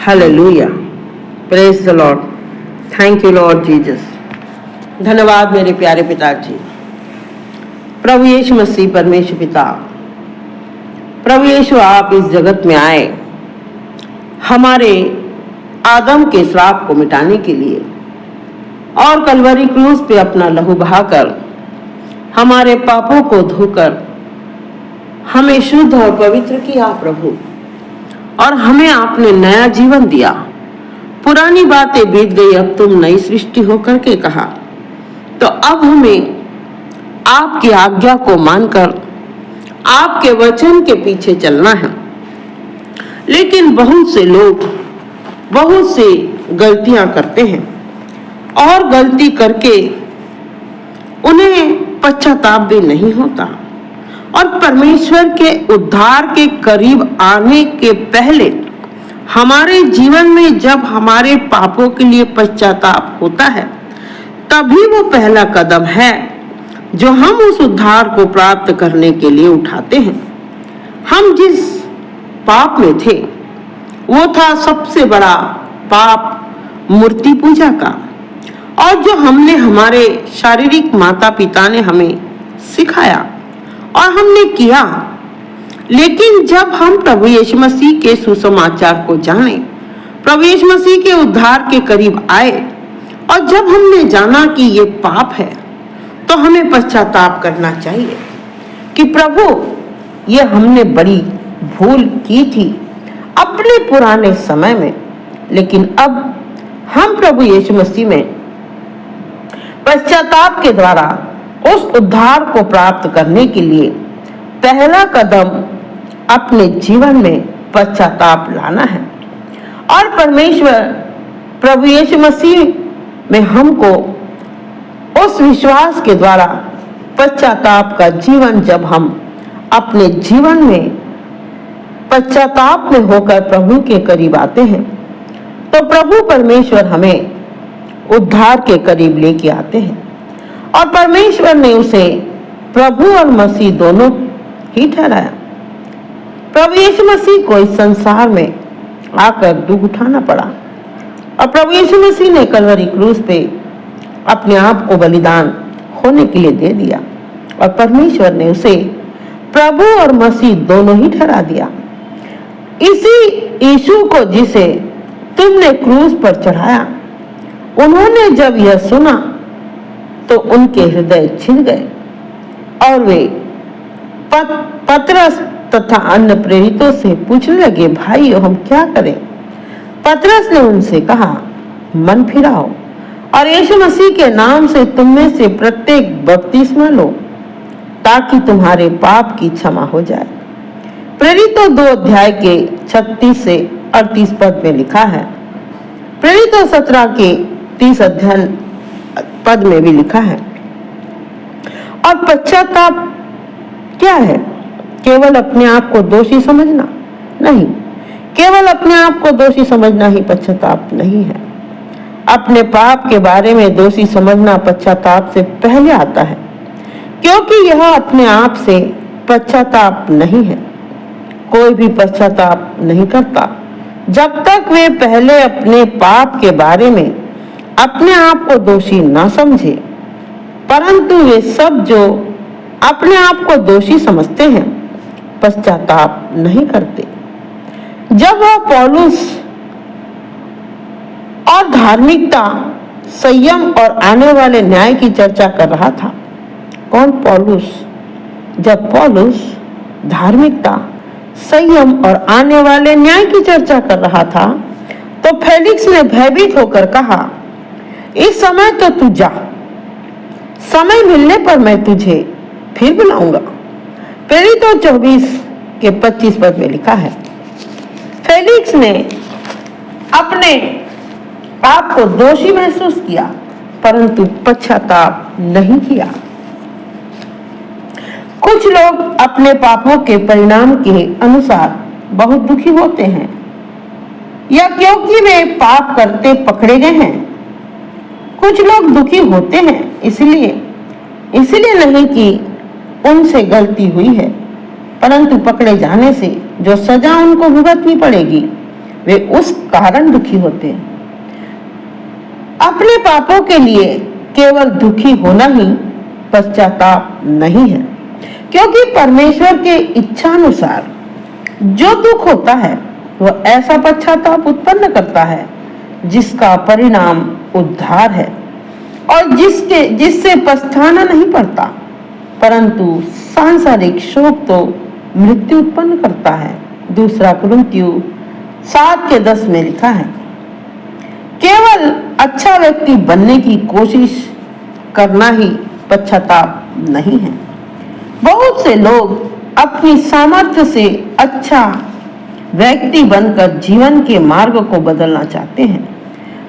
Hallelujah, praise the Lord. Thank you Lord Jesus. धन्यवाद मेरे प्यारे पिताजी। प्रभु यीशु मसीह परमेश्वर पिता, प्रभु यीशु आप इस जगत में आए हमारे आदम के श्राप को मिटाने के लिए और कलवरी क्रूस पे अपना लहू बहाकर हमारे पापों को धोकर हमें शुद्ध और पवित्र किया प्रभु, और हमें आपने नया जीवन दिया। पुरानी बातें बीत गई, अब तुम नई सृष्टि होकर के कहा, तो अब हमें आपकी आज्ञा को मानकर आपके वचन के पीछे चलना है। लेकिन बहुत से लोग बहुत सी गलतियां करते हैं और गलती करके उन्हें पश्चाताप भी नहीं होता, और परमेश्वर के उद्धार के करीब आने के पहले हमारे जीवन में जब हमारे पापों के लिए पश्चाताप होता है, तभी वो पहला कदम है जो हम उस उद्धार को प्राप्त करने के लिए उठाते हैं। हम जिस पाप में थे वो था सबसे बड़ा पाप मूर्ति पूजा का, और जो हमने हमारे शारीरिक माता पिता ने हमें सिखाया और हमने किया। लेकिन जब हम प्रभु यीशु मसीह के सुसमाचार को जाने, प्रभु यीशु मसीह के उद्धार के करीब आए, और जब हमने जाना कि ये पाप है, तो हमें पश्चाताप करना चाहिए कि प्रभु ये हमने बड़ी भूल की थी अपने पुराने समय में, लेकिन अब हम प्रभु यीशु मसीह में पश्चाताप के द्वारा उस उद्धार को प्राप्त करने के लिए पहला कदम अपने जीवन में पश्चाताप लाना है। और परमेश्वर प्रभु यीशु मसीह में हमको उस विश्वास के द्वारा पश्चाताप का जीवन, जब हम अपने जीवन में पश्चाताप में होकर प्रभु के करीब आते हैं, तो प्रभु परमेश्वर हमें उद्धार के करीब लेके आते हैं। और परमेश्वर ने उसे प्रभु और मसीह दोनों ही ठहराया। प्रभु यीशु मसीह को इस संसार में आकर दुख उठाना पड़ा, और प्रभु यीशु मसीह ने कलवरी क्रूस पे अपने आप को बलिदान होने के लिए दे दिया, और परमेश्वर ने उसे प्रभु और मसीह दोनों ही ठहरा दिया। इसी यीशु को जिसे तुमने क्रूस पर चढ़ाया, उन्होंने जब यह सुना तो उनके हृदय छिद गए, और वे पतरस तथा अन्य प्रेरितों से पूछने लगे, भाइयों हम क्या करें? पतरस ने उनसे कहा, मन फिराओ और यीशु मसीह के नाम से तुम में से प्रत्येक बपतिस्मा लो, ताकि तुम्हारे पाप की क्षमा हो जाए। प्रेरितों 2 अध्याय के 36 से 38 पद में लिखा है। प्रेरितों 17 के 30 अध्याय पद में भी लिखा है। और पश्चाताप क्या है? केवल अपने आप को दोषी समझना नहीं, केवल अपने आप को दोषी समझना ही पश्चाताप नहीं है। अपने पाप के बारे में दोषी समझना पश्चाताप से पहले आता है, क्योंकि यह अपने आप से पश्चाताप नहीं है। कोई भी पश्चाताप नहीं करता जब तक वे पहले अपने पाप के बारे में अपने आप को दोषी ना समझे। परंतु वे सब जो अपने आप को दोषी समझते हैं पश्चाताप नहीं करते। जब वह पौलुस और धार्मिकता, संयम और आने वाले न्याय की चर्चा कर रहा था। कौन? पौलुस। जब पौलुस धार्मिकता, संयम और आने वाले न्याय की चर्चा कर रहा था, तो फेलिक्स ने भयभीत होकर कहा, इस समय तो तू जा, समय मिलने पर मैं तुझे फिर बुलाऊंगा। प्रेरितों 24 के 25 पद में लिखा है। फेलिक्स ने अपने आप को दोषी महसूस किया, परंतु पश्चाताप नहीं किया। कुछ लोग अपने पापों के परिणाम के अनुसार बहुत दुखी होते हैं, या क्योंकि वे पाप करते पकड़े गए हैं। कुछ लोग दुखी होते हैं इसलिए नहीं कि उनसे गलती हुई है, परंतु पकड़े जाने से जो सजा उनको भुगतनी पड़ेगी वे उस कारण दुखी होते हैं। अपने पापों के लिए केवल दुखी होना ही पश्चाताप नहीं है, क्योंकि परमेश्वर के इच्छानुसार जो दुख होता है वह ऐसा पश्चाताप उत्पन्न करता है जिसका परिणाम उद्धार है और जिससे पछताना नहीं पड़ता, परंतु सांसारिक शोक तो मृत्यु उत्पन्न करता है। 2 कुरिन्थियों 7:10 में लिखा है, केवल अच्छा व्यक्ति बनने की कोशिश करना ही पश्चाताप नहीं है। बहुत से लोग अपनी सामर्थ्य से अच्छा व्यक्ति बनकर जीवन के मार्ग को बदलना चाहते हैं।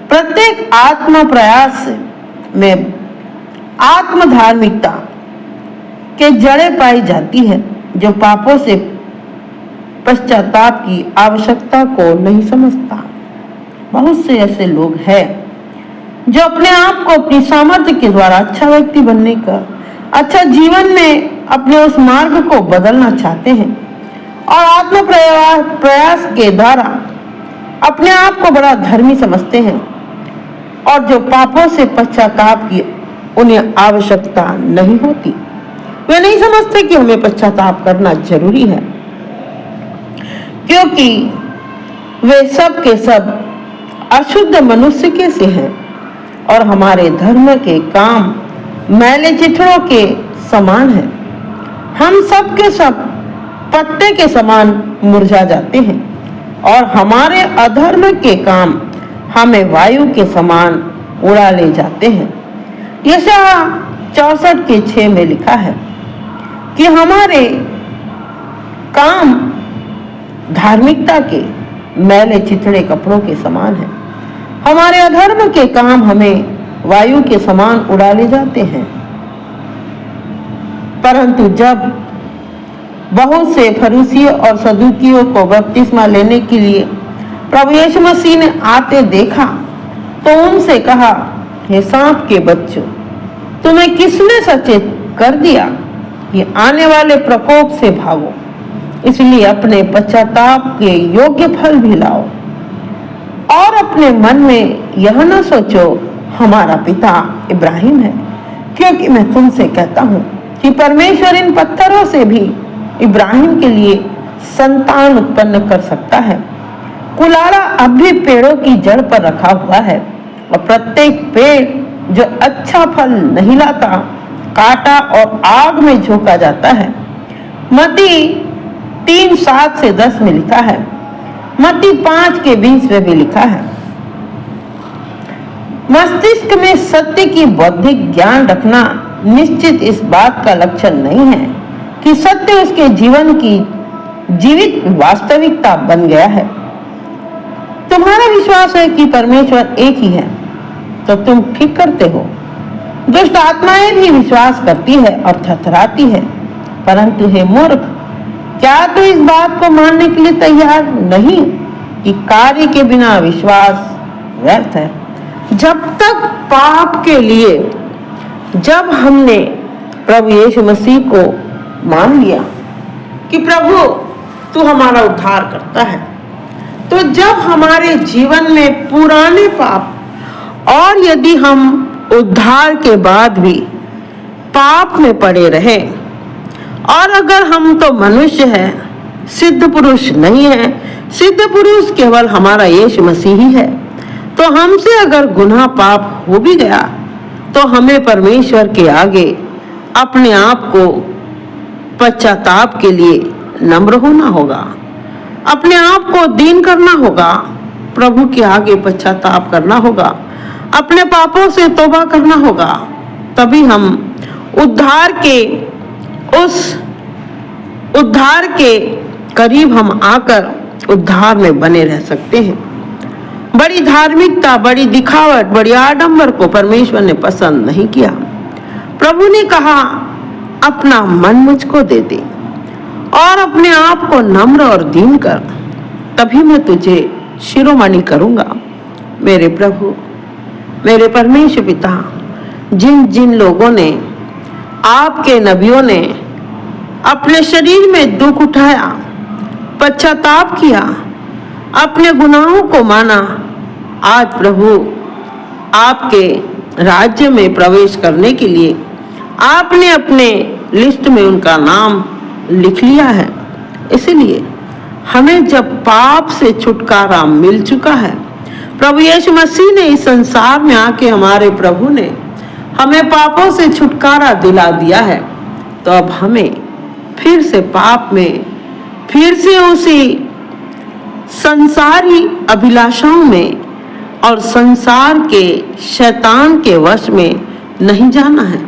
प्रत्येक आत्म प्रयास में आत्मधार्मिकता के जड़ें पाई जाती है, जो पापों से पश्चाताप की आवश्यकता को नहीं समझता। बहुत से ऐसे लोग हैं जो अपने आप को अपनी सामर्थ्य के द्वारा अच्छा व्यक्ति बनने का, अच्छा जीवन में अपने उस मार्ग को बदलना चाहते हैं और आत्म प्रयास के द्वारा अपने आप को बड़ा धर्मी समझते हैं, और जो पापों से पश्चाताप की उन्हें आवश्यकता नहीं होती। वे नहीं समझते कि हमें पश्चाताप करना जरूरी है, क्योंकि वे सब के सब अशुद्ध मनुष्य के से हैं और हमारे धर्म के काम मैले चिथड़ों के समान हैं। हम सब के सब पत्ते के समान मुरझा जाते हैं और हमारे अधर्म के काम हमें वायु के समान उड़ा ले जाते हैं। यशाया 64:6 में लिखा है कि हमारे काम धार्मिकता के मैले चिथड़े कपड़ों के समान है, हमारे अधर्म के काम हमें वायु के समान उड़ा ले जाते हैं। परंतु जब बहुत से फरीसियों और सदूकियों को बपतिस्मा लेने के लिए प्रभु यीशु मसीह ने आते देखा तो उनसे कहा, हे सांप के बच्चों, तुम्हें किसने सचेत कर दिया कि आने वाले प्रकोप से भागो? इसलिए अपने पश्चाताप के योग्य फल भी लाओ और अपने मन में यह न सोचो हमारा पिता इब्राहिम है, क्योंकि मैं तुमसे कहता हूं कि परमेश्वर इन पत्थरों से भी इब्राहिम के लिए संतान उत्पन्न कर सकता है। कुलाड़ा अब भी पेड़ों की जड़ पर रखा हुआ है और प्रत्येक पेड़ जो अच्छा फल नहीं लाता काटा और आग में झोंका जाता है। मत्ती 3:7-10 में लिखा है। मत्ती 5:20 में भी लिखा है। मस्तिष्क में सत्य की बौद्धिक ज्ञान रखना निश्चित इस बात का लक्षण नहीं है कि सत्य उसके जीवन की जीवित वास्तविकता बन गया है। तुम्हारा विश्वास है कि परमेश्वर एक ही है तो तुम ठीक करते हो। दुष्ट आत्माएं भी विश्वास करती है और थरथराती है, परंतु हे मूर्ख, क्या तू इस बात को मानने के लिए तैयार नहीं कि कार्य के बिना विश्वास व्यर्थ है? जब तक पाप के लिए जब हमने प्रभु यीशु मसीह को मान लिया कि प्रभु तू हमारा उद्धार करता है, तो जब हमारे जीवन में पुराने पाप और यदि हम उद्धार के बाद भी पाप में पड़े रहे, और अगर हम तो मनुष्य हैं, सिद्ध पुरुष नहीं है, सिद्ध पुरुष केवल हमारा यीशु मसीह ही है, तो हमसे अगर गुनाह पाप हो भी गया तो हमें परमेश्वर के आगे अपने आप को पश्चाताप के लिए नम्र होना होगा, अपने आप को दीन करना होगा, प्रभु के आगे पश्चाताप करना होगा, अपने पापों से तौबा करना होगा। तभी हम उद्धार के करीब हम आकर उद्धार में बने रह सकते हैं। बड़ी धार्मिकता, बड़ी दिखावट, बड़ी आडंबर को परमेश्वर ने पसंद नहीं किया। प्रभु ने कहा, अपना मन मुझको दे दे और अपने आप को नम्र और दीन कर, तभी मैं तुझे शिरोमणि करूंगा। मेरे प्रभु, मेरे परमेश्वर पिता, जिन जिन लोगों ने, आपके नबियों ने अपने शरीर में दुख उठाया, पश्चाताप किया, अपने गुनाहों को माना। आज प्रभु आपके राज्य में प्रवेश करने के लिए आपने अपने लिस्ट में उनका नाम लिख लिया है। इसलिए हमें जब पाप से छुटकारा मिल चुका है, प्रभु यीशु मसीह ने इस संसार में आके हमारे प्रभु ने हमें पापों से छुटकारा दिला दिया है, तो अब हमें फिर से पाप में, फिर से उसी संसारी अभिलाषाओं में और संसार के शैतान के वश में नहीं जाना है,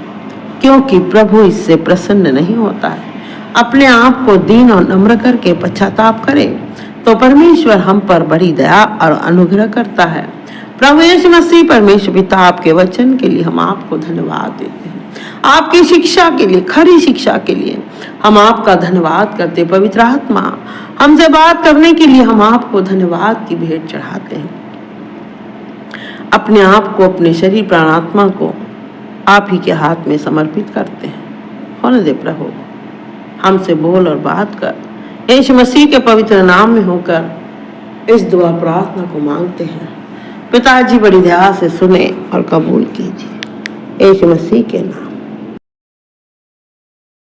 क्योंकि प्रभु इससे प्रसन्न नहीं होता है। अपने आप को दीन और नम्र करके पश्चाताप करें तो परमेश्वर हम पर बड़ी दया और अनुग्रह करता है। प्रभु यीशु मसीह परमेश्वर पिता, आपके वचन के लिए हम आपको धन्यवाद देते हैं। आपकी शिक्षा के लिए, खरी शिक्षा के लिए हम आपका धन्यवाद करते हैं। पवित्र आत्मा, हमसे बात करने के लिए हम आपको धन्यवाद की भेंट चढ़ाते हैं। अपने आप को, अपने शरीर प्राण आत्मा को आप ही के हाथ में समर्पित करते हैं। होने दे प्रभु, हमसे बोल और बात कर। यीशु मसीह के पवित्र नाम में होकर इस दुआ प्रार्थना को मांगते हैं। पिताजी बड़ी दया से सुने और कबूल कीजिए। यीशु मसीह के नाम।